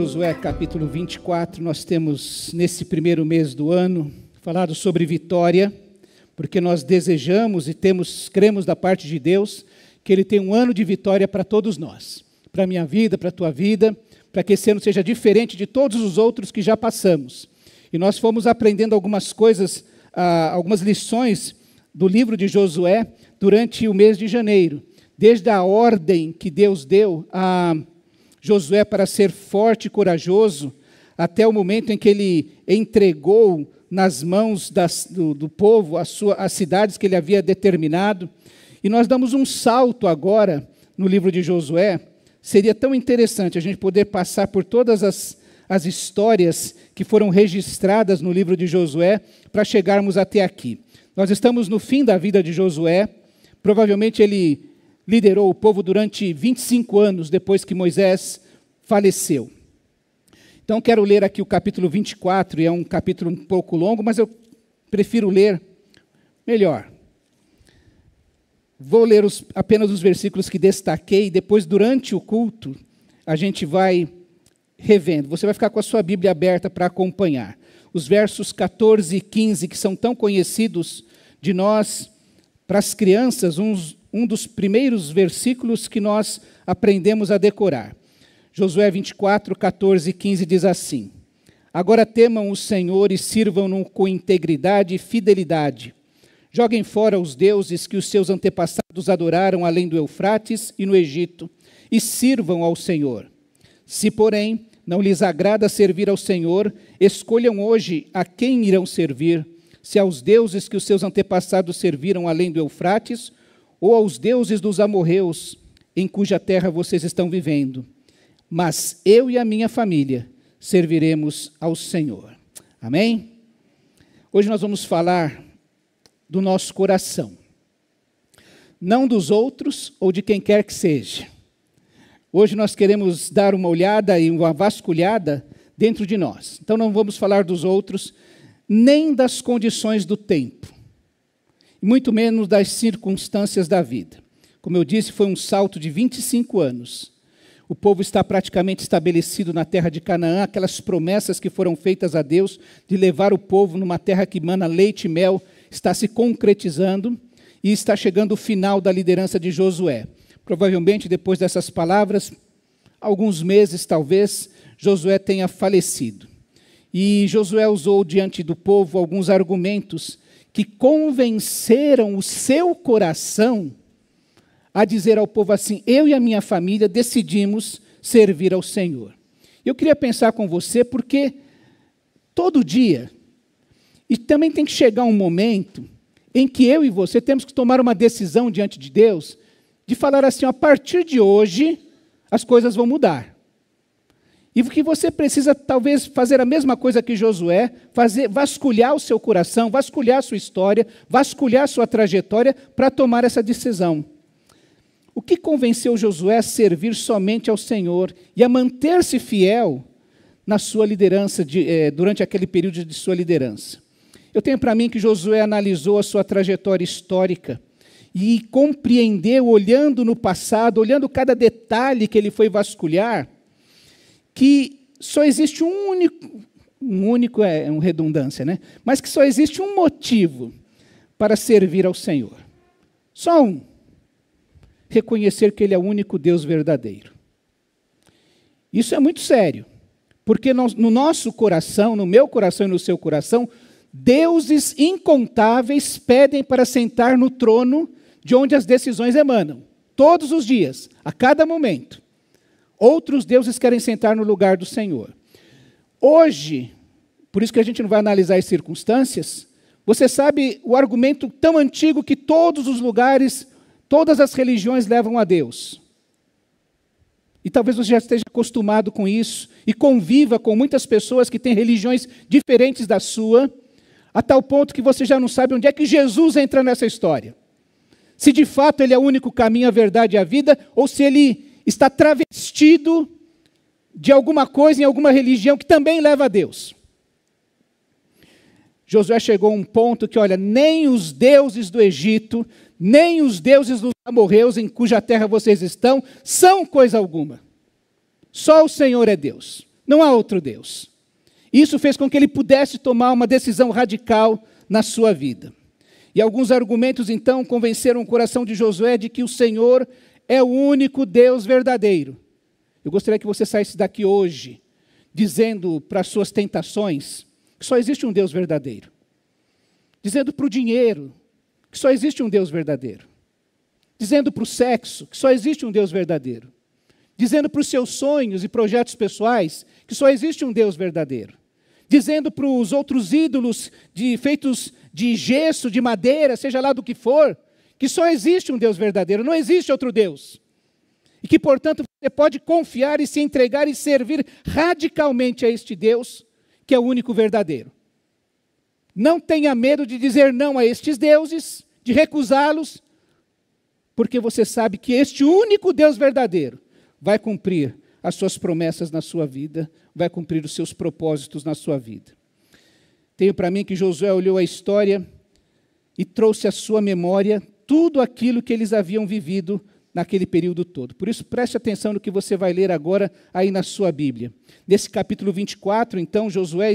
Josué capítulo 24, nós temos nesse primeiro mês do ano falado sobre vitória, porque nós desejamos e cremos da parte de Deus que Ele tem um ano de vitória para todos nós, para a minha vida, para a tua vida, para que esse ano seja diferente de todos os outros que já passamos. E nós fomos aprendendo algumas coisas, algumas lições do livro de Josué durante o mês de janeiro, desde a ordem que Deus deu a Josué para ser forte e corajoso, até o momento em que ele entregou nas mãos do povo as cidades que ele havia determinado. E nós damos um salto agora no livro de Josué. Seria tão interessante a gente poder passar por todas as histórias que foram registradas no livro de Josué para chegarmos até aqui. Nós estamos no fim da vida de Josué. Provavelmente ele liderou o povo durante 25 anos depois que Moisés faleceu. Então, quero ler aqui o capítulo 24, e é um capítulo um pouco longo, mas eu prefiro ler melhor. Vou ler apenas os versículos que destaquei, e depois, durante o culto, a gente vai revendo. Você vai ficar com a sua Bíblia aberta para acompanhar. Os versos 14 e 15, que são tão conhecidos de nós, para as crianças, um dos primeiros versículos que nós aprendemos a decorar. Josué 24, 14 e 15 diz assim: Agora temam o Senhor e sirvam-no com integridade e fidelidade. Joguem fora os deuses que os seus antepassados adoraram além do Eufrates e no Egito, e sirvam ao Senhor. Se, porém, não lhes agrada servir ao Senhor, escolham hoje a quem irão servir, se aos deuses que os seus antepassados serviram além do Eufrates, ou aos deuses dos amorreus, em cuja terra vocês estão vivendo. Mas eu e a minha família serviremos ao Senhor. Amém? Hoje nós vamos falar do nosso coração. Não dos outros ou de quem quer que seja. Hoje nós queremos dar uma olhada e uma vasculhada dentro de nós. Então não vamos falar dos outros, nem das condições do tempo, muito menos das circunstâncias da vida. Como eu disse, foi um salto de 25 anos. O povo está praticamente estabelecido na terra de Canaã, aquelas promessas que foram feitas a Deus de levar o povo numa terra que mana leite e mel, está se concretizando e está chegando o final da liderança de Josué. Provavelmente, depois dessas palavras, alguns meses talvez, Josué tenha falecido. E Josué usou diante do povo alguns argumentos que convenceram o seu coração a dizer ao povo assim: eu e a minha família decidimos servir ao Senhor. Eu queria pensar com você, porque todo dia, e também tem que chegar um momento em que eu e você temos que tomar uma decisão diante de Deus, de falar assim: a partir de hoje, as coisas vão mudar. E que você precisa, talvez, fazer a mesma coisa que Josué, vasculhar o seu coração, vasculhar a sua história, vasculhar a sua trajetória para tomar essa decisão. O que convenceu Josué a servir somente ao Senhor e a manter-se fiel na sua liderança, durante aquele período de sua liderança? Eu tenho para mim que Josué analisou a sua trajetória histórica e compreendeu, olhando no passado, olhando cada detalhe que ele foi vasculhar, que só existe um único é uma redundância, né? Mas que só existe um motivo para servir ao Senhor. Só um. Reconhecer que Ele é o único Deus verdadeiro. Isso é muito sério, porque no nosso coração, no meu coração e no seu coração, deuses incontáveis pedem para sentar no trono de onde as decisões emanam, todos os dias, a cada momento. Outros deuses querem sentar no lugar do Senhor. Hoje, por isso que a gente não vai analisar as circunstâncias, você sabe o argumento tão antigo que todos os lugares, todas as religiões levam a Deus. E talvez você já esteja acostumado com isso e conviva com muitas pessoas que têm religiões diferentes da sua, a tal ponto que você já não sabe onde é que Jesus entra nessa história. Se de fato Ele é o único caminho, a verdade e a vida, ou se Ele está travestido de alguma coisa em alguma religião que também leva a Deus. Josué chegou a um ponto que, olha, nem os deuses do Egito, nem os deuses dos amorreus em cuja terra vocês estão, são coisa alguma. Só o Senhor é Deus. Não há outro Deus. Isso fez com que ele pudesse tomar uma decisão radical na sua vida. E alguns argumentos, então, convenceram o coração de Josué de que o Senhor é o único Deus verdadeiro. Eu gostaria que você saísse daqui hoje, dizendo para as suas tentações que só existe um Deus verdadeiro. Dizendo para o dinheiro que só existe um Deus verdadeiro. Dizendo para o sexo que só existe um Deus verdadeiro. Dizendo para os seus sonhos e projetos pessoais que só existe um Deus verdadeiro. Dizendo para os outros ídolos feitos de gesso, de madeira, seja lá do que for, que só existe um Deus verdadeiro, não existe outro Deus. E que, portanto, você pode confiar e se entregar e servir radicalmente a este Deus, que é o único verdadeiro. Não tenha medo de dizer não a estes deuses, de recusá-los, porque você sabe que este único Deus verdadeiro vai cumprir as suas promessas na sua vida, vai cumprir os seus propósitos na sua vida. Tenho para mim que Josué olhou a história e trouxe à sua memória tudo aquilo que eles haviam vivido naquele período todo. Por isso, preste atenção no que você vai ler agora aí na sua Bíblia. Nesse capítulo 24, então, Josué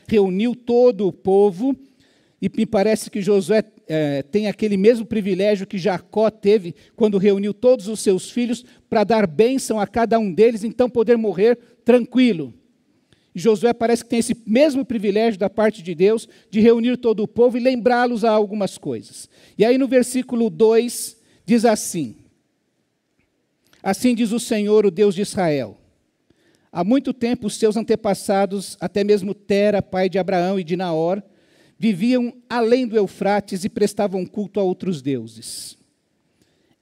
reuniu todo o povo, e me parece que Josué tem aquele mesmo privilégio que Jacó teve quando reuniu todos os seus filhos para dar bênção a cada um deles, então poder morrer tranquilo. E Josué parece que tem esse mesmo privilégio da parte de Deus de reunir todo o povo e lembrá-los a algumas coisas. E aí no versículo 2 diz assim: assim diz o Senhor, o Deus de Israel, há muito tempo os seus antepassados, até mesmo Tera, pai de Abraão e de Naor, viviam além do Eufrates e prestavam culto a outros deuses.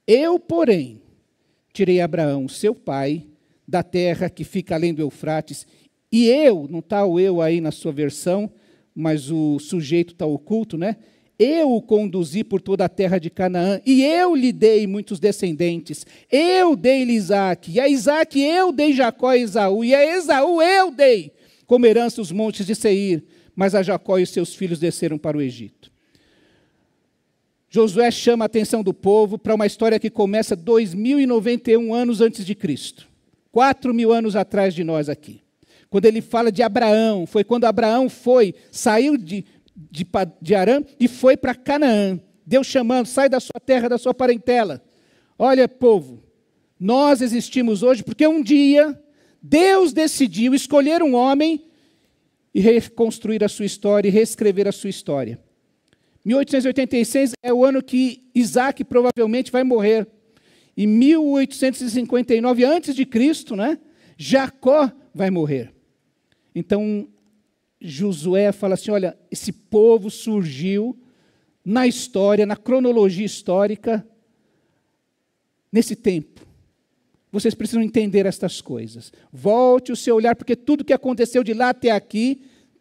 Eu, porém, tirei Abraão, seu pai, da terra que fica além do Eufrates, e eu, não está o eu aí na sua versão, mas o sujeito está oculto, né? Eu o conduzi por toda a terra de Canaã, e eu lhe dei muitos descendentes. Eu dei-lhe Isaque, e a Isaque eu dei Jacó e Esaú, e a Esaú eu dei como herança os montes de Seir, mas a Jacó e os seus filhos desceram para o Egito. Josué chama a atenção do povo para uma história que começa 2091 anos antes de Cristo. 4.000 anos atrás de nós aqui. Quando ele fala de Abraão, foi quando Abraão saiu de Arã e foi para Canaã. Deus chamando, sai da sua terra, da sua parentela. Olha, povo, nós existimos hoje porque um dia Deus decidiu escolher um homem e reconstruir a sua história e reescrever a sua história. 1886 é o ano que Isaac provavelmente vai morrer. Em 1859, antes de Cristo, né, Jacó vai morrer. Então, Josué fala assim, olha, esse povo surgiu na história, na cronologia histórica, nesse tempo. Vocês precisam entender estas coisas. Volte o seu olhar, porque tudo que aconteceu de lá até aqui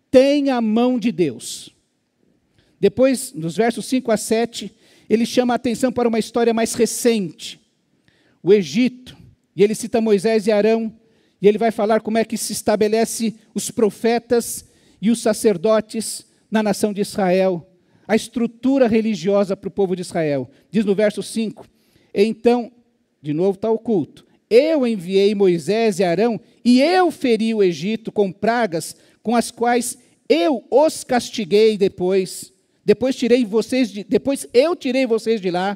tem a mão de Deus. Depois, nos versos 5 a 7, ele chama a atenção para uma história mais recente. O Egito, e ele cita Moisés e Arão, e ele vai falar como é que se estabelece os profetas e os sacerdotes na nação de Israel, a estrutura religiosa para o povo de Israel. Diz no verso 5, então, de novo está o culto, eu enviei Moisés e Arão, e eu feri o Egito com pragas, com as quais eu os castiguei depois eu tirei vocês de lá.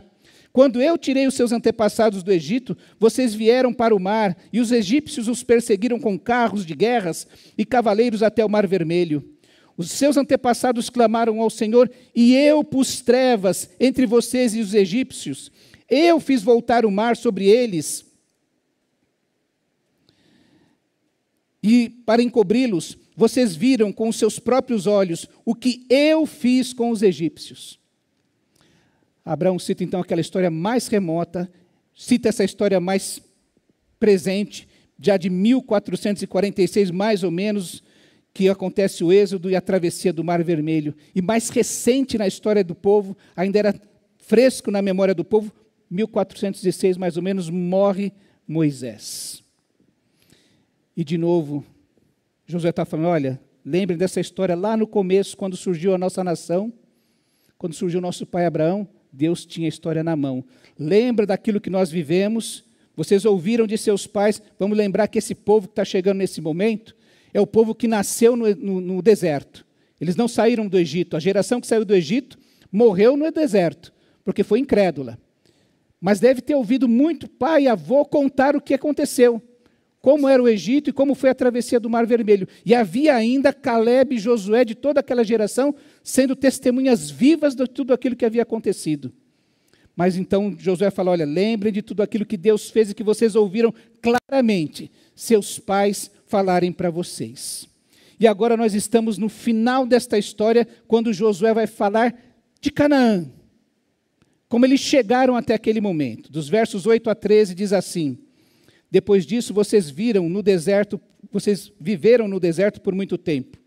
Quando eu tirei os seus antepassados do Egito, vocês vieram para o mar, e os egípcios os perseguiram com carros de guerras e cavaleiros até o Mar Vermelho. Os seus antepassados clamaram ao Senhor, e eu pus trevas entre vocês e os egípcios. Eu fiz voltar o mar sobre eles, e para encobri-los, vocês viram com os seus próprios olhos o que eu fiz com os egípcios. Abraão cita então aquela história mais remota, cita essa história mais presente, já de 1446 mais ou menos, que acontece o êxodo e a travessia do Mar Vermelho. E mais recente na história do povo, ainda era fresco na memória do povo, 1406 mais ou menos, morre Moisés. E de novo, Josué está falando, olha, lembrem dessa história lá no começo, quando surgiu a nossa nação, quando surgiu o nosso pai Abraão, Deus tinha a história na mão. Lembra daquilo que nós vivemos, vocês ouviram de seus pais, vamos lembrar que esse povo que está chegando nesse momento, É o povo que nasceu no deserto. Eles não saíram do Egito. A geração que saiu do Egito morreu no deserto, porque foi incrédula. Mas deve ter ouvido muito pai e avô contar o que aconteceu, como era o Egito e como foi a travessia do Mar Vermelho. E havia ainda Calebe e Josué de toda aquela geração, sendo testemunhas vivas de tudo aquilo que havia acontecido. Mas então Josué fala, olha, lembrem de tudo aquilo que Deus fez e que vocês ouviram claramente seus pais falarem para vocês. E agora nós estamos no final desta história, quando Josué vai falar de Canaã. Como eles chegaram até aquele momento. Dos versos 8 a 13 diz assim, depois disso vocês viveram no deserto por muito tempo.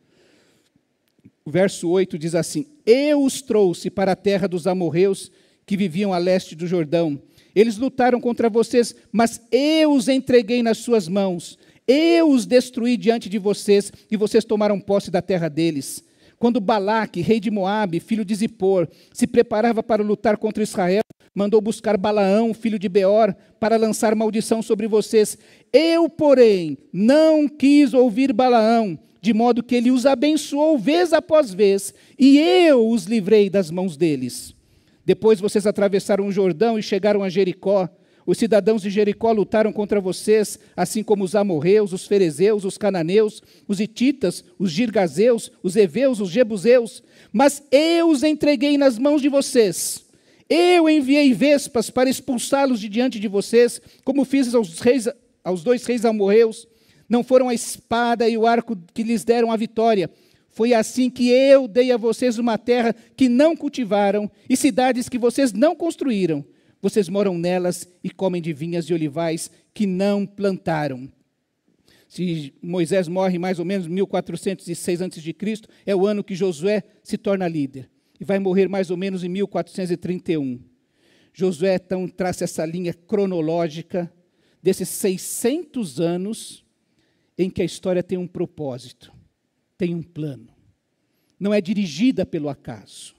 O verso 8 diz assim, eu os trouxe para a terra dos amorreus que viviam a leste do Jordão. Eles lutaram contra vocês, mas eu os entreguei nas suas mãos. Eu os destruí diante de vocês, e vocês tomaram posse da terra deles. Quando Balaque, rei de Moabe, filho de Zippor, se preparava para lutar contra Israel, mandou buscar Balaão, filho de Beor, para lançar maldição sobre vocês. Eu, porém, não quis ouvir Balaão, de modo que ele os abençoou vez após vez, e eu os livrei das mãos deles. Depois vocês atravessaram o Jordão e chegaram a Jericó. Os cidadãos de Jericó lutaram contra vocês, assim como os amorreus, os ferezeus, os cananeus, os hititas, os girgazeus, os heveus, os jebuseus. Mas eu os entreguei nas mãos de vocês. Eu enviei vespas para expulsá-los de diante de vocês, como fiz aos 2 reis amorreus. Não foram a espada e o arco que lhes deram a vitória. Foi assim que eu dei a vocês uma terra que não cultivaram e cidades que vocês não construíram. Vocês moram nelas e comem de vinhas e olivais que não plantaram. Se Moisés morre mais ou menos em 1406 a.C., é o ano que Josué se torna líder. E vai morrer mais ou menos em 1431. Josué, então, traça essa linha cronológica desses 600 anos em que a história tem um propósito, tem um plano. Não é dirigida pelo acaso.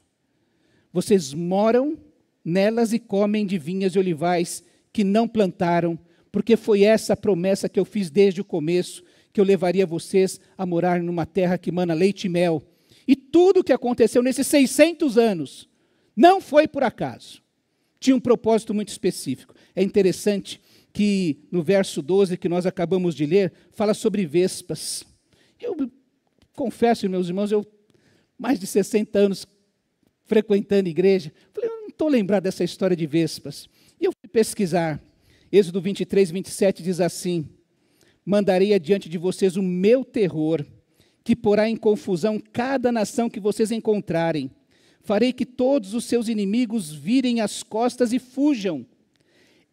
Vocês moram nelas e comem de vinhas e olivais que não plantaram, porque foi essa a promessa que eu fiz desde o começo, que eu levaria vocês a morar numa terra que mana leite e mel. E tudo o que aconteceu nesses 600 anos não foi por acaso. Tinha um propósito muito específico. É interessante que no verso 12, que nós acabamos de ler, fala sobre vespas. Eu confesso, meus irmãos, mais de 60 anos frequentando a igreja, falei, eu não estou lembrado dessa história de vespas. E eu fui pesquisar. Êxodo 23, 27 diz assim, mandarei adiante de vocês o meu terror, que porá em confusão cada nação que vocês encontrarem. Farei que todos os seus inimigos virem as costas e fujam.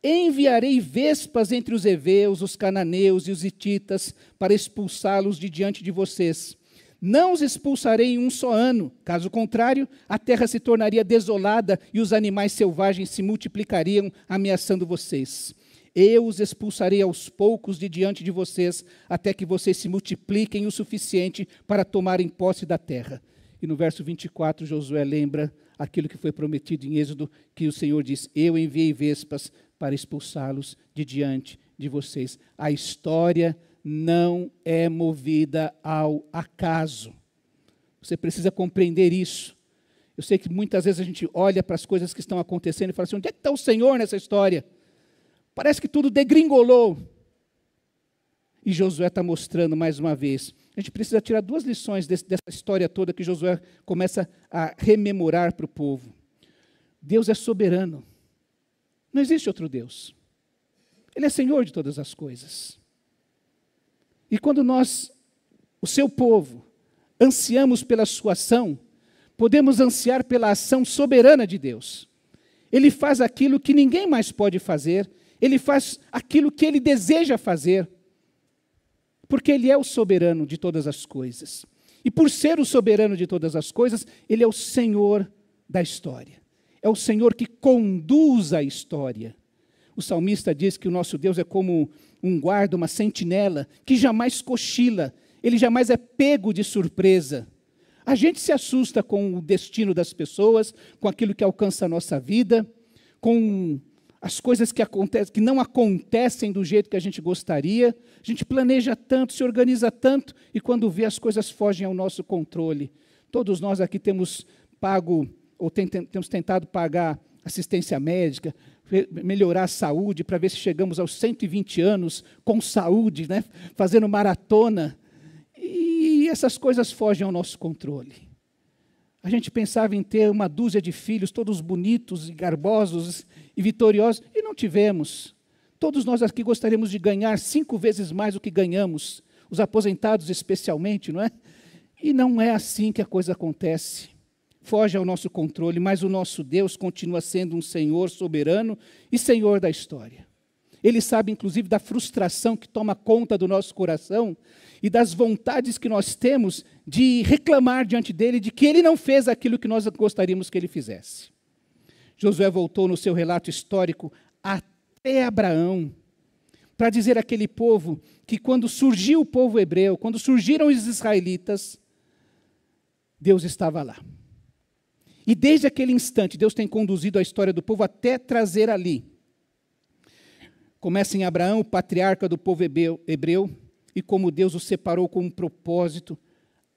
Enviarei vespas entre os heveus, os cananeus e os hititas, para expulsá-los de diante de vocês. Não os expulsarei em um só ano, caso contrário, a terra se tornaria desolada e os animais selvagens se multiplicariam, ameaçando vocês. Eu os expulsarei aos poucos de diante de vocês, até que vocês se multipliquem o suficiente para tomarem posse da terra. E no verso 24, Josué lembra aquilo que foi prometido em Êxodo, que o Senhor diz, eu enviei vespas para expulsá-los de diante de vocês. A história não é movida ao acaso. Você precisa compreender isso. Eu sei que muitas vezes a gente olha para as coisas que estão acontecendo e fala assim, onde é que está o Senhor nessa história? Parece que tudo degringolou. E Josué está mostrando mais uma vez. A gente precisa tirar 2 lições dessa história toda que Josué começa a rememorar para o povo. Deus é soberano. Não existe outro Deus. Ele é Senhor de todas as coisas. E quando nós, o seu povo, ansiamos pela sua ação, podemos ansiar pela ação soberana de Deus. Ele faz aquilo que ninguém mais pode fazer, ele faz aquilo que ele deseja fazer, porque ele é o soberano de todas as coisas. E por ser o soberano de todas as coisas, ele é o Senhor da história. É o Senhor que conduz a história. O salmista diz que o nosso Deus é como um guarda, uma sentinela, que jamais cochila, ele jamais é pego de surpresa. A gente se assusta com o destino das pessoas, com aquilo que alcança a nossa vida, com as coisas que acontecem, que não acontecem do jeito que a gente gostaria, a gente planeja tanto, se organiza tanto, e quando vê as coisas fogem ao nosso controle. Todos nós aqui temos pago, ou temos tentado pagar assistência médica, melhorar a saúde, para ver se chegamos aos 120 anos com saúde, né? Fazendo maratona, e essas coisas fogem ao nosso controle. A gente pensava em ter uma dúzia de filhos, todos bonitos e garbosos e vitoriosos, e não tivemos. Todos nós aqui gostaríamos de ganhar 5 vezes mais do que ganhamos, os aposentados especialmente, não é? E não é assim que a coisa acontece. Foge ao nosso controle, mas o nosso Deus continua sendo um Senhor soberano e Senhor da história. Ele sabe, inclusive, da frustração que toma conta do nosso coração e das vontades que nós temos de reclamar diante dele de que ele não fez aquilo que nós gostaríamos que ele fizesse. Josué voltou no seu relato histórico até Abraão, para dizer àquele povo que quando surgiu o povo hebreu, quando surgiram os israelitas, Deus estava lá. E desde aquele instante, Deus tem conduzido a história do povo até trazer ali. Começa em Abraão, o patriarca do povo hebreu, e como Deus o separou com um propósito,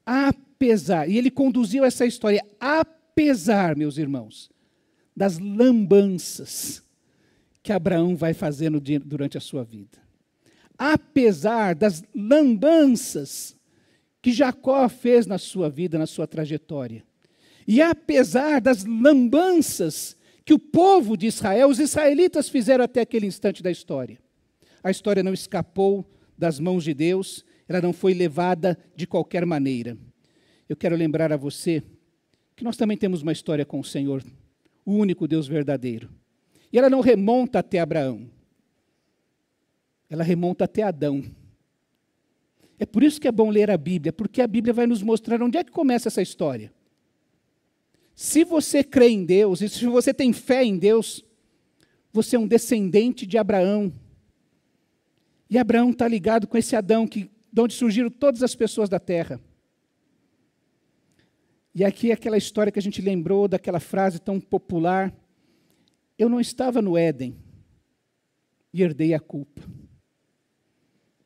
apesar, e ele conduziu essa história, apesar, meus irmãos, das lambanças que Abraão vai fazendo durante a sua vida. Apesar das lambanças que Jacó fez na sua vida, na sua trajetória. E apesar das lambanças que o povo de Israel, os israelitas fizeram até aquele instante da história. A história não escapou das mãos de Deus, ela não foi levada de qualquer maneira. Eu quero lembrar a você que nós também temos uma história com o Senhor, o único Deus verdadeiro. E ela não remonta até Abraão, ela remonta até Adão. É por isso que é bom ler a Bíblia, porque a Bíblia vai nos mostrar onde é que começa essa história. Se você crê em Deus, e se você tem fé em Deus, você é um descendente de Abraão. E Abraão está ligado com esse Adão, de onde surgiram todas as pessoas da terra. E aqui é aquela história que a gente lembrou, daquela frase tão popular: eu não estava no Éden e herdei a culpa.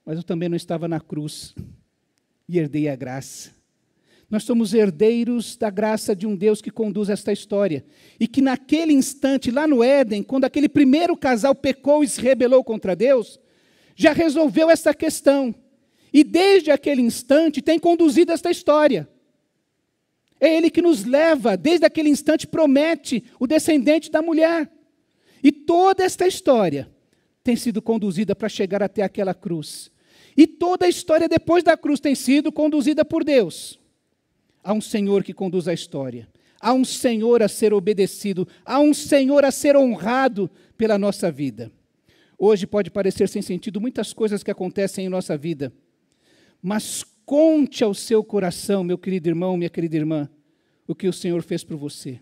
Mas eu também não estava na cruz e herdei a graça. Nós somos herdeiros da graça de um Deus que conduz esta história. E que naquele instante, lá no Éden, quando aquele primeiro casal pecou e se rebelou contra Deus, já resolveu essa questão. E desde aquele instante tem conduzido esta história. É Ele que nos leva, desde aquele instante promete o descendente da mulher. E toda esta história tem sido conduzida para chegar até aquela cruz. E toda a história depois da cruz tem sido conduzida por Deus. Há um Senhor que conduz a história. Há um Senhor a ser obedecido. Há um Senhor a ser honrado pela nossa vida. Hoje pode parecer sem sentido muitas coisas que acontecem em nossa vida. Mas conte ao seu coração, meu querido irmão, minha querida irmã, o que o Senhor fez por você.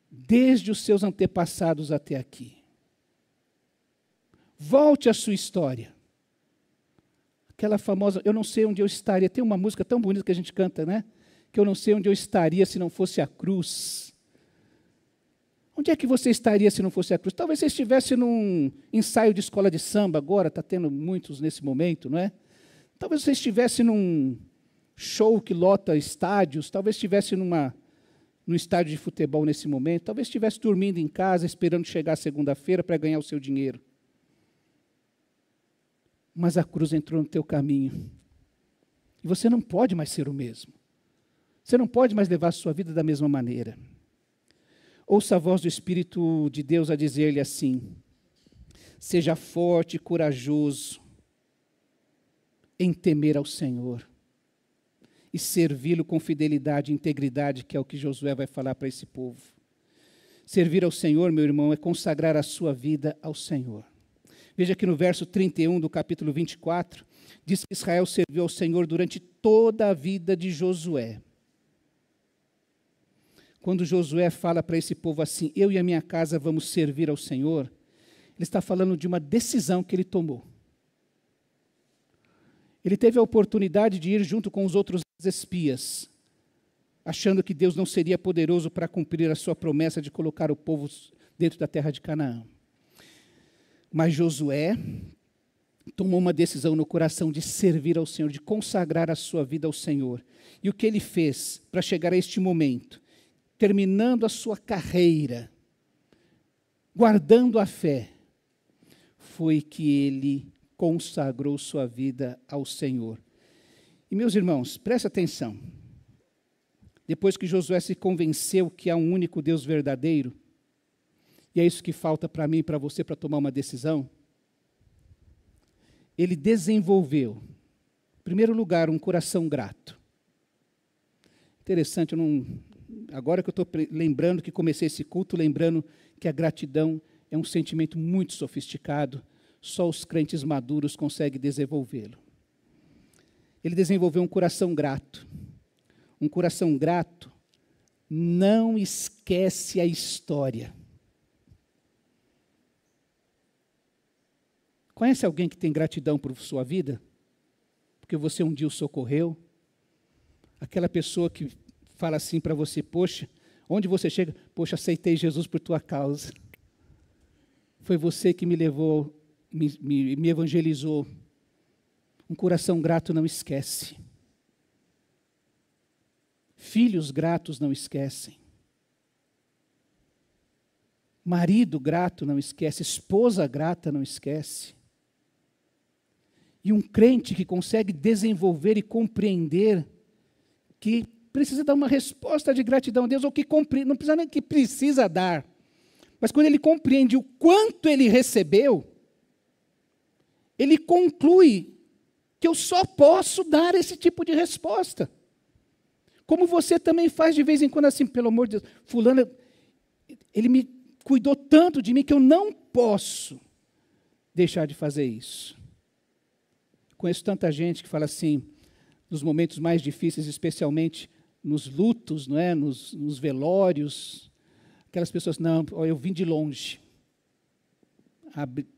Desde os seus antepassados até aqui. Volte à sua história. Aquela famosa, eu não sei onde eu estaria. Tem uma música tão bonita que a gente canta, né? Que eu não sei onde eu estaria se não fosse a cruz. Onde é que você estaria se não fosse a cruz? Talvez você estivesse num ensaio de escola de samba agora, está tendo muitos nesse momento, não é? Talvez você estivesse num show que lota estádios, talvez estivesse num estádio de futebol nesse momento, talvez estivesse dormindo em casa, esperando chegar segunda-feira para ganhar o seu dinheiro. Mas a cruz entrou no teu caminho. E você não pode mais ser o mesmo. Você não pode mais levar a sua vida da mesma maneira. Ouça a voz do Espírito de Deus a dizer-lhe assim: seja forte e corajoso em temer ao Senhor e servi-lo com fidelidade e integridade, que é o que Josué vai falar para esse povo. Servir ao Senhor, meu irmão, é consagrar a sua vida ao Senhor. Veja que no verso 31 do capítulo 24, diz que Israel serviu ao Senhor durante toda a vida de Josué. Quando Josué fala para esse povo assim, eu e a minha casa vamos servir ao Senhor, ele está falando de uma decisão que ele tomou. Ele teve a oportunidade de ir junto com os outros espias, achando que Deus não seria poderoso para cumprir a sua promessa de colocar o povo dentro da terra de Canaã. Mas Josué tomou uma decisão no coração de servir ao Senhor, de consagrar a sua vida ao Senhor. E o que ele fez para chegar a este momento? Terminando a sua carreira, guardando a fé, foi que ele consagrou sua vida ao Senhor. E, meus irmãos, presta atenção. Depois que Josué se convenceu que há um único Deus verdadeiro, e é isso que falta para mim e para você para tomar uma decisão, ele desenvolveu, em primeiro lugar, um coração grato. Interessante, agora que eu estou lembrando que comecei esse culto, lembrando que a gratidão é um sentimento muito sofisticado, só os crentes maduros conseguem desenvolvê-lo. Ele desenvolveu um coração grato. Um coração grato não esquece a história. Conhece alguém que tem gratidão por sua vida? Porque você um dia o socorreu? Aquela pessoa que fala assim para você, poxa, onde você chega? Poxa, aceitei Jesus por tua causa. Foi você que me levou, me evangelizou. Um coração grato não esquece. Filhos gratos não esquecem. Marido grato não esquece. Esposa grata não esquece. E um crente que consegue desenvolver e compreender que precisa dar uma resposta de gratidão a Deus, ou que não precisa nem que precisa dar, mas quando ele compreende o quanto ele recebeu, ele conclui que eu só posso dar esse tipo de resposta. Como você também faz de vez em quando assim, pelo amor de Deus, fulano, ele me cuidou tanto de mim que eu não posso deixar de fazer isso. Conheço tanta gente que fala assim, nos momentos mais difíceis, especialmente nos lutos, não é? nos velórios, aquelas pessoas, não, eu vim de longe,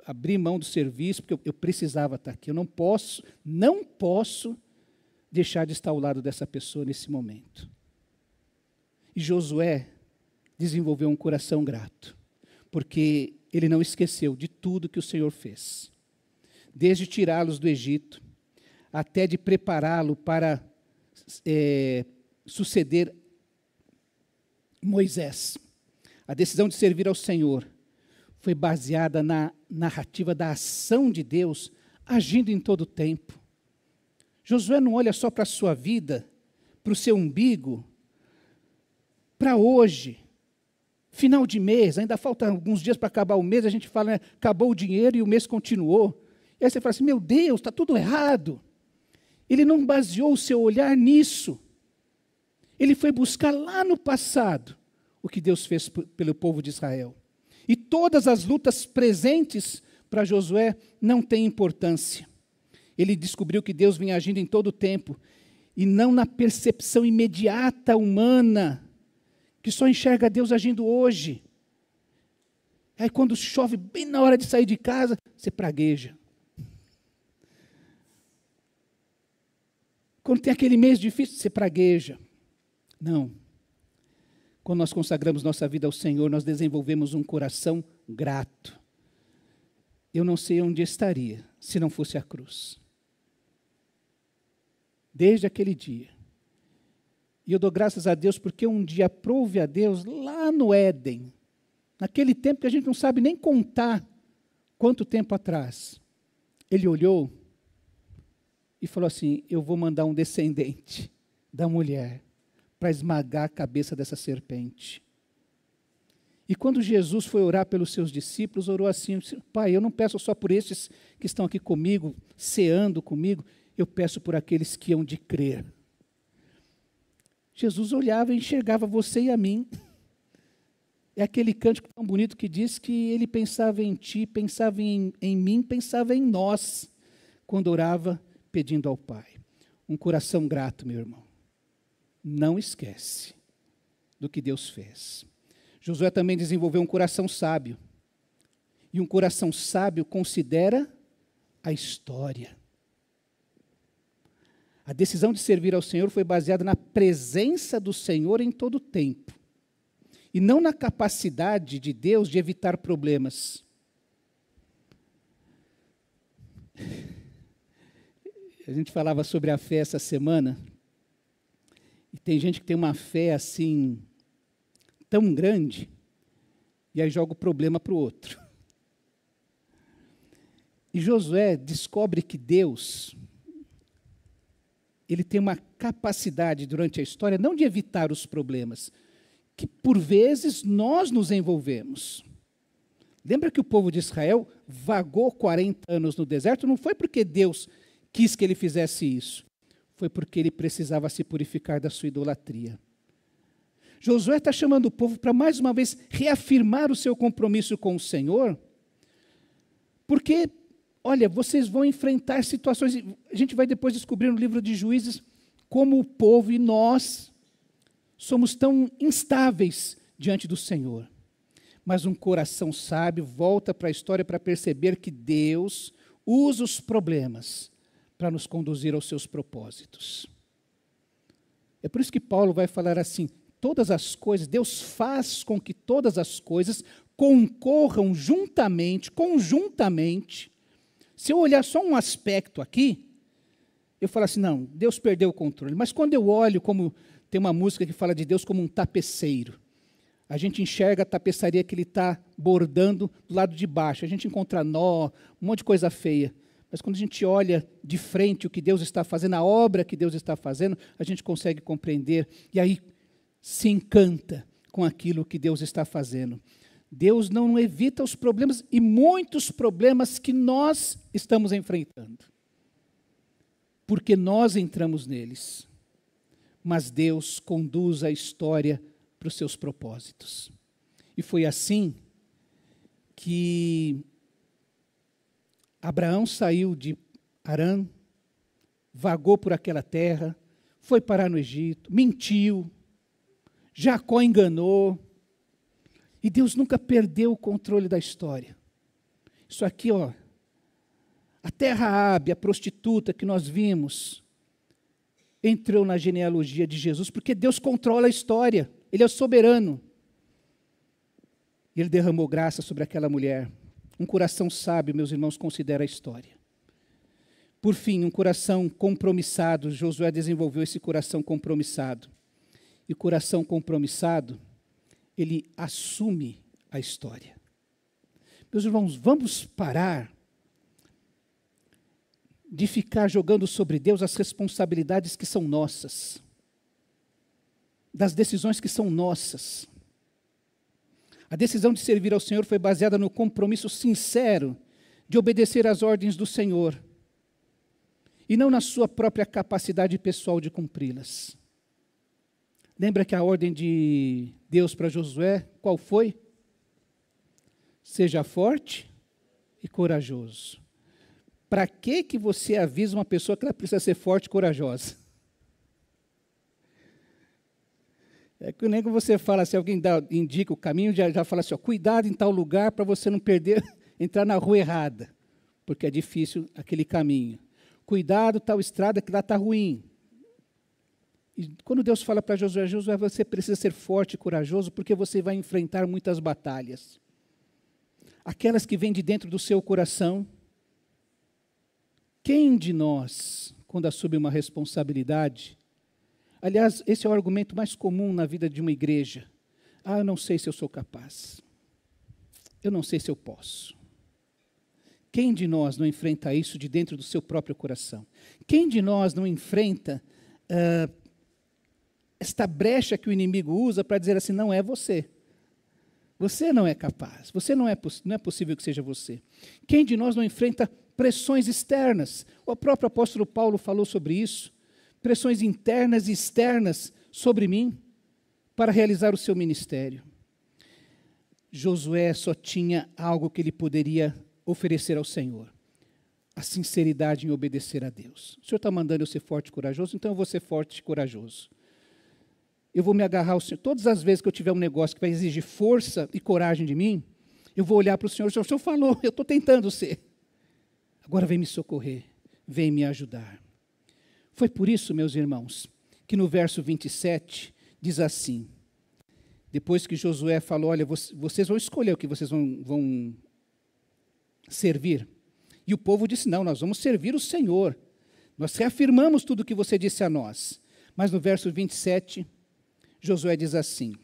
abri mão do serviço, porque eu precisava estar aqui, eu não posso deixar de estar ao lado dessa pessoa nesse momento. E Josué desenvolveu um coração grato, porque ele não esqueceu de tudo que o Senhor fez. Desde tirá-los do Egito, até de prepará-lo para suceder Moisés. A decisão de servir ao Senhor foi baseada na narrativa da ação de Deus, agindo em todo o tempo. Josué não olha só para a sua vida, para o seu umbigo, para hoje, final de mês, ainda falta alguns dias para acabar o mês, a gente fala, né, acabou o dinheiro e o mês continuou. E aí você fala assim, meu Deus, está tudo errado. Ele não baseou o seu olhar nisso. Ele foi buscar lá no passado o que Deus fez pelo povo de Israel. E todas as lutas presentes para Josué não têm importância. Ele descobriu que Deus vinha agindo em todo o tempo, e não na percepção imediata humana, que só enxerga Deus agindo hoje. Aí quando chove, bem na hora de sair de casa, você pragueja. Quando tem aquele mês difícil, você pragueja. Não. Quando nós consagramos nossa vida ao Senhor, nós desenvolvemos um coração grato. Eu não sei onde estaria se não fosse a cruz. Desde aquele dia. E eu dou graças a Deus porque um dia prouve a Deus lá no Éden, naquele tempo que a gente não sabe nem contar quanto tempo atrás. Ele olhou e falou assim, eu vou mandar um descendente da mulher para esmagar a cabeça dessa serpente. E quando Jesus foi orar pelos seus discípulos, orou assim, Pai, eu não peço só por estes que estão aqui comigo, ceando comigo, eu peço por aqueles que hão de crer. Jesus olhava e enxergava você e a mim. É aquele cântico tão bonito que diz que ele pensava em ti, pensava em mim, pensava em nós, quando orava pedindo ao Pai. Um coração grato, meu irmão. Não esquece do que Deus fez. Josué também desenvolveu um coração sábio. E um coração sábio considera a história. A decisão de servir ao Senhor foi baseada na presença do Senhor em todo o tempo. e não na capacidade de Deus de evitar problemas. A gente falava sobre a fé essa semana, e tem gente que tem uma fé assim, tão grande, e aí joga o problema para o outro. E Josué descobre que Deus, ele tem uma capacidade durante a história, não de evitar os problemas, que por vezes nós nos envolvemos. Lembra que o povo de Israel vagou 40 anos no deserto? Não foi porque Deus quis que ele fizesse isso. Foi porque ele precisava se purificar da sua idolatria. Josué está chamando o povo para mais uma vez reafirmar o seu compromisso com o Senhor, porque, olha, vocês vão enfrentar situações, a gente vai depois descobrir no livro de Juízes como o povo e nós somos tão instáveis diante do Senhor. Mas um coração sábio volta para a história para perceber que Deus usa os problemas para nos conduzir aos seus propósitos. É por isso que Paulo vai falar assim, todas as coisas, Deus faz com que todas as coisas concorram conjuntamente. Se eu olhar só um aspecto aqui, eu falo assim, não, Deus perdeu o controle. Mas quando eu olho como, tem uma música que fala de Deus como um tapeceiro, a gente enxerga a tapeçaria que ele está bordando do lado de baixo, a gente encontra nó, um monte de coisa feia. Mas quando a gente olha de frente o que Deus está fazendo, a obra que Deus está fazendo, a gente consegue compreender e aí se encanta com aquilo que Deus está fazendo. Deus não evita os problemas e muitos problemas que nós estamos enfrentando, porque nós entramos neles. Mas Deus conduz a história para os seus propósitos. E foi assim que Abraão saiu de Harã, vagou por aquela terra, foi parar no Egito, mentiu, Jacó enganou, e Deus nunca perdeu o controle da história. Isso aqui, ó, a terra Raabe, a prostituta que nós vimos, entrou na genealogia de Jesus, porque Deus controla a história, Ele é soberano. E Ele derramou graça sobre aquela mulher. Um coração sábio, meus irmãos, considera a história. Por fim, um coração compromissado. Josué desenvolveu esse coração compromissado. E o coração compromissado, ele assume a história. Meus irmãos, vamos parar de ficar jogando sobre Deus as responsabilidades que são nossas, das decisões que são nossas. A decisão de servir ao Senhor foi baseada no compromisso sincero de obedecer às ordens do Senhor e não na sua própria capacidade pessoal de cumpri-las. Lembra que a ordem de Deus para Josué, qual foi? Seja forte e corajoso. Para que você avisa uma pessoa que ela precisa ser forte e corajosa? É que nem que você fala, se alguém indica o caminho, já fala assim, ó, cuidado em tal lugar para você não perder, entrar na rua errada, porque é difícil aquele caminho. Cuidado, tal estrada que lá está ruim. E quando Deus fala para Josué, Josué, você precisa ser forte e corajoso, porque você vai enfrentar muitas batalhas. Aquelas que vêm de dentro do seu coração. Quem de nós, quando assume uma responsabilidade, aliás, esse é o argumento mais comum na vida de uma igreja. Eu não sei se eu sou capaz. Eu não sei se eu posso. Quem de nós não enfrenta isso de dentro do seu próprio coração? Quem de nós não enfrenta esta brecha que o inimigo usa para dizer assim, não é você. Você não é capaz. Não é possível que seja você. Quem de nós não enfrenta pressões externas? O próprio apóstolo Paulo falou sobre isso. Pressões internas e externas sobre mim para realizar o seu ministério. Josué só tinha algo que ele poderia oferecer ao Senhor. A sinceridade em obedecer a Deus. O Senhor está mandando eu ser forte e corajoso, então eu vou ser forte e corajoso. Eu vou me agarrar ao Senhor. Todas as vezes que eu tiver um negócio que vai exigir força e coragem de mim, eu vou olhar para o Senhor falou, eu estou tentando ser. Agora vem me socorrer, vem me ajudar. Foi por isso, meus irmãos, que no verso 27 diz assim, depois que Josué falou, olha, vocês vão escolher o que vocês vão servir. E o povo disse, não, nós vamos servir o Senhor. Nós reafirmamos tudo o que você disse a nós. Mas no verso 27, Josué diz assim,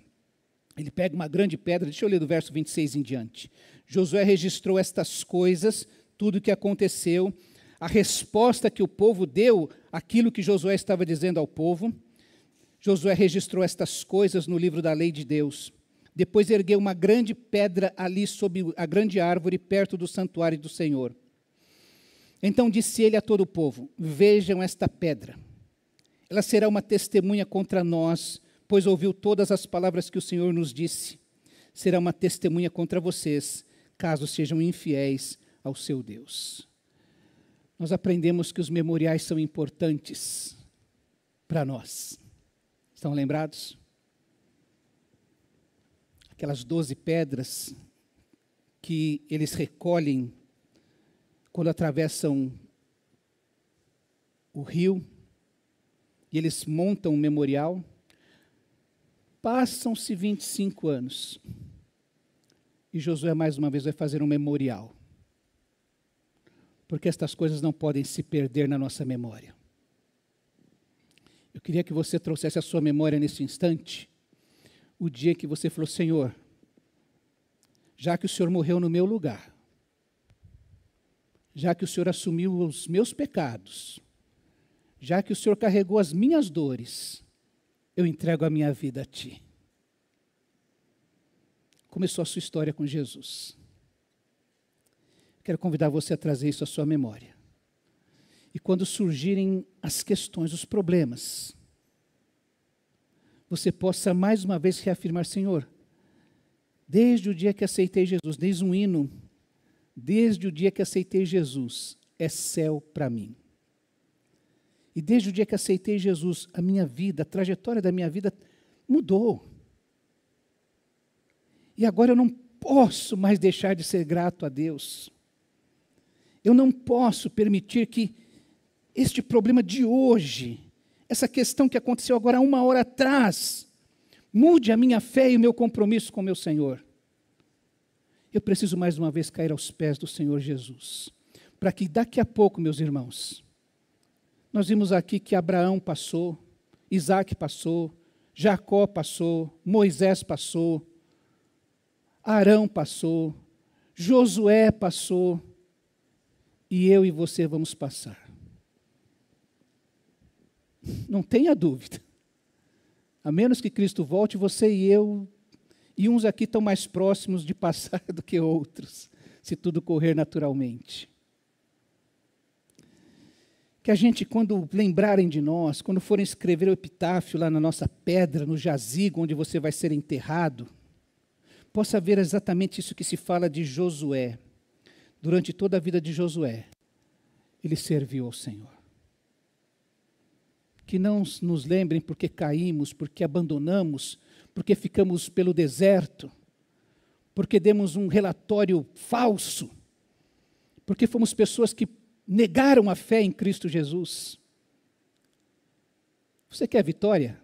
ele pega uma grande pedra, deixa eu ler do verso 26 em diante. Josué registrou estas coisas, tudo o que aconteceu, a resposta que o povo deu, aquilo que Josué estava dizendo ao povo. Josué registrou estas coisas no livro da lei de Deus. Depois ergueu uma grande pedra ali sob a grande árvore, perto do santuário do Senhor. Então disse ele a todo o povo, vejam esta pedra. Ela será uma testemunha contra nós, pois ouviu todas as palavras que o Senhor nos disse. Será uma testemunha contra vocês, caso sejam infiéis ao seu Deus. Nós aprendemos que os memoriais são importantes para nós. Estão lembrados? Aquelas 12 pedras que eles recolhem quando atravessam o rio, e eles montam um memorial. Passam-se 25 anos, e Josué mais uma vez vai fazer um memorial, porque estas coisas não podem se perder na nossa memória. Eu queria que você trouxesse à sua memória nesse instante, o dia que você falou, Senhor, já que o Senhor morreu no meu lugar, já que o Senhor assumiu os meus pecados, já que o Senhor carregou as minhas dores, eu entrego a minha vida a Ti. Começou a sua história com Jesus. Quero convidar você a trazer isso à sua memória. E quando surgirem as questões, os problemas, você possa mais uma vez reafirmar, Senhor, desde o dia que aceitei Jesus, desde um hino, desde o dia que aceitei Jesus, é céu para mim. E desde o dia que aceitei Jesus, a minha vida, a trajetória da minha vida mudou. E agora eu não posso mais deixar de ser grato a Deus. Eu não posso permitir que este problema de hoje, essa questão que aconteceu agora há 1 hora atrás, mude a minha fé e o meu compromisso com o meu Senhor. Eu preciso mais uma vez cair aos pés do Senhor Jesus, para que daqui a pouco, meus irmãos, nós vimos aqui que Abraão passou, Isaac passou, Jacó passou, Moisés passou, Arão passou, Josué passou, e eu e você vamos passar. Não tenha dúvida. A menos que Cristo volte, você e eu, e uns aqui estão mais próximos de passar do que outros, se tudo correr naturalmente. Que a gente, quando lembrarem de nós, quando forem escrever o epitáfio lá na nossa pedra, no jazigo, onde você vai ser enterrado, possa ver exatamente isso que se fala de Josué. Durante toda a vida de Josué, ele serviu ao Senhor. Que não nos lembrem porque caímos, porque abandonamos, porque ficamos pelo deserto, porque demos um relatório falso, porque fomos pessoas que negaram a fé em Cristo Jesus. Você quer vitória?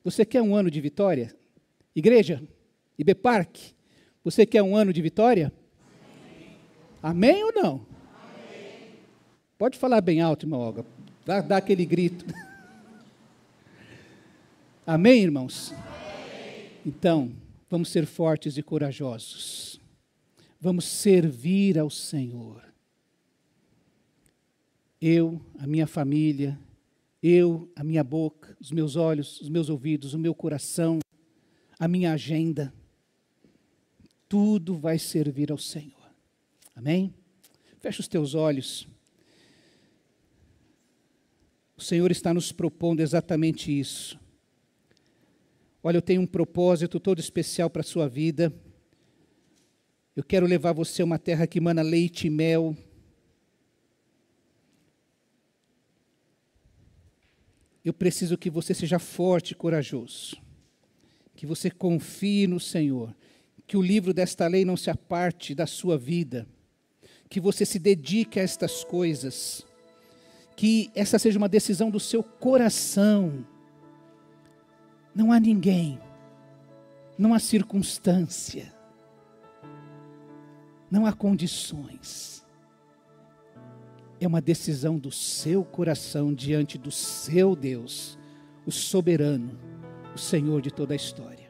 Você quer um ano de vitória? Igreja, IB Parque, você quer um ano de vitória? Amém, Amém ou não? Amém. Pode falar bem alto, irmão Olga. Dá aquele grito. Amém, irmãos? Amém. Então, vamos ser fortes e corajosos. Vamos servir ao Senhor. Eu, a minha família, eu, a minha boca, os meus olhos, os meus ouvidos, o meu coração, a minha agenda, tudo vai servir ao Senhor. Amém? Fecha os teus olhos. O Senhor está nos propondo exatamente isso. Olha, eu tenho um propósito todo especial para a sua vida. Eu quero levar você a uma terra que emana leite e mel. Eu preciso que você seja forte e corajoso. Que você confie no Senhor. Que o livro desta lei não se aparte da sua vida. Que você se dedique a estas coisas. Que essa seja uma decisão do seu coração. Não há ninguém, não há circunstância, não há condições. É uma decisão do seu coração diante do seu Deus, o soberano, o Senhor de toda a história.